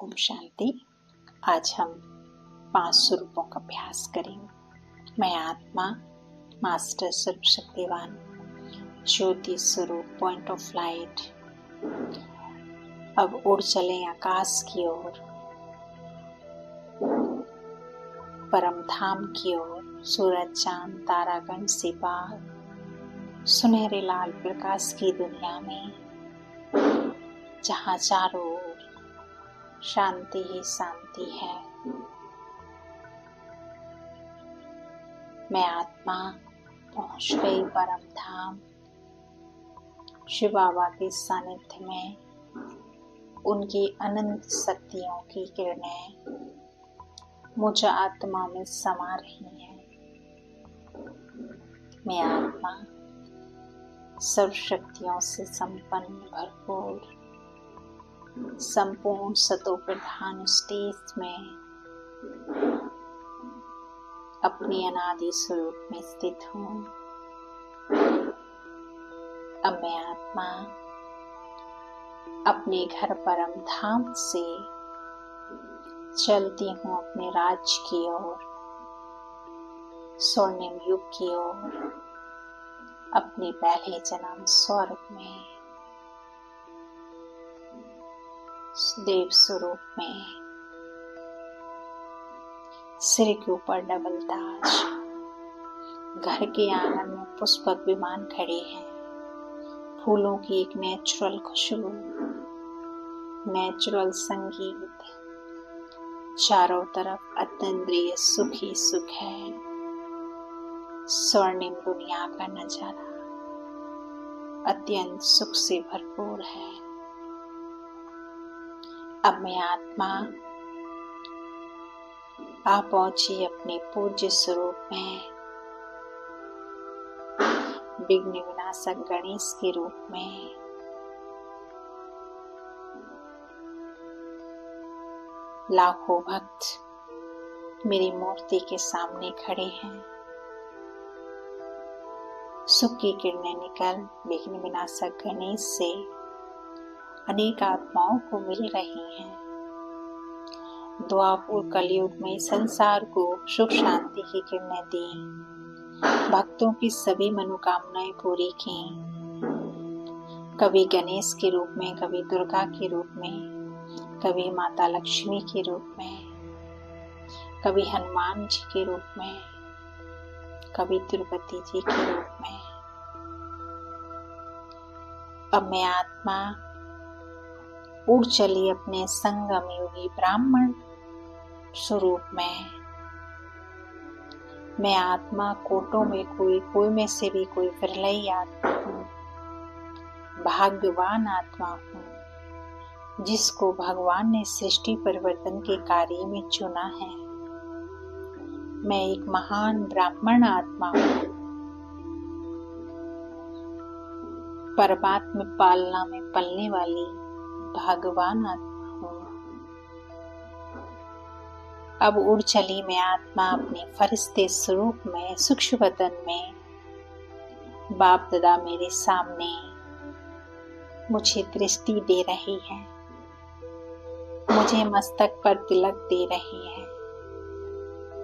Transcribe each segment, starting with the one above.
ओम शांति। आज हम 5 स्वरूपों का अभ्यास करेंगे। मैं आत्मा, मास्टर सर्वशक्तिवान, ज्योति स्वरूप, पॉइंट ऑफ लाइट। अब उड़ चले आकाश की ओर, परम धाम की ओर, सूरज चांद तारागण से पार, सुनहरे लाल प्रकाश की दुनिया में, जहाँ चारों ओर शांति ही शांति है। मैं आत्मा पहुंच गई परम धाम। शिव बाबा के सानिध्य में उनकी अनंत शक्तियों की किरणें मुझ आत्मा में समा रही हैं। मैं आत्मा सर्व शक्तियों से संपन्न, भरपूर, संपूर्ण सतो प्रधान स्टेज में अपने अनादि स्वरूप में स्थित हूँ। अब मैं आत्मा अपने घर परम धाम से चलती हूँ अपने राज्य की ओर, स्वर्णिम युग की ओर, अपने पहले जन्म स्वर्ग में, देव स्वरूप में। सिर के ऊपर डबल ताज, घर के आंगन में पुष्पक विमान खड़े हैं, फूलों की एक नेचुरल खुशबू, नेचुरल संगीत, चारों तरफ अतीन्द्रिय सुख ही सुख है। स्वर्णिम दुनिया का नजारा अत्यंत सुख से भरपूर है। अब मैं आत्मा आ पहुंची अपने पूज्य स्वरूप में, विघ्न विनाशक गणेश के रूप में। लाखों भक्त मेरी मूर्ति के सामने खड़े हैं। सुख की किरणें निकल विघ्न विनाशक गणेश से अनेक आत्माओं को मिल रही हैं। द्वापर कलयुग में संसार को सुख शांति की किरणें दी, भक्तों की सभी मनोकामनाएं पूरी की। कभी गणेश के रूप में, कभी दुर्गा के रूप में, कभी माता लक्ष्मी के रूप में, कभी हनुमान जी के रूप में, कभी तिरुपति जी के रूप में। अब मैं आत्मा उड़ चली अपने संगम योगी ब्राह्मण स्वरूप में। मैं आत्मा कोटों में कोई में से भी कोई विरलई आत्मा हूँ, भाग्यवान आत्मा हूँ, जिसको भगवान ने सृष्टि परिवर्तन के कार्य में चुना है। मैं एक महान ब्राह्मण आत्मा हूँ, परमात्मा पालना में पलने वाली भगवान आत्मा हूँ। अब उड़ चली मैं आत्मा अपने फरिश्ते स्वरूप में, सूक्ष्म बदन में। बाप दादा मेरे सामने मुझे दृष्टि दे रही है, मुझे मस्तक पर तिलक दे रही है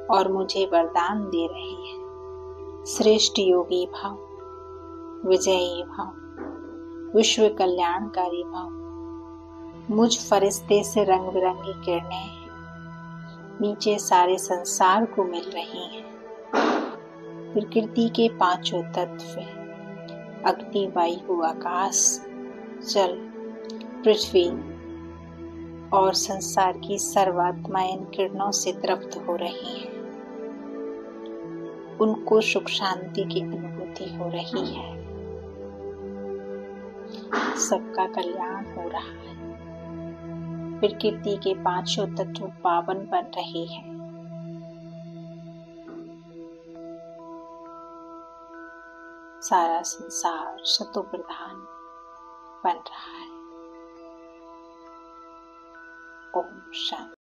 और मुझे वरदान दे रही है। श्रेष्ठ योगी भाव, विजयी भाव, विश्व कल्याणकारी भाव। मुझ फरिश्ते से रंग बिरंगी किरणें नीचे सारे संसार को मिल रही हैं। प्रकृति के पांचों तत्व, अग्नि, वायु, आकाश, जल, पृथ्वी और संसार की सर्वात्माएं इन किरणों से तृप्त हो रही हैं। उनको सुख शांति की अनुभूति हो रही है। सबका कल्याण हो रहा है। प्रकृति के पांचों तत्व पावन बन रहे हैं। सारा संसार सतो प्रधान बन रहा है। ओम शांति।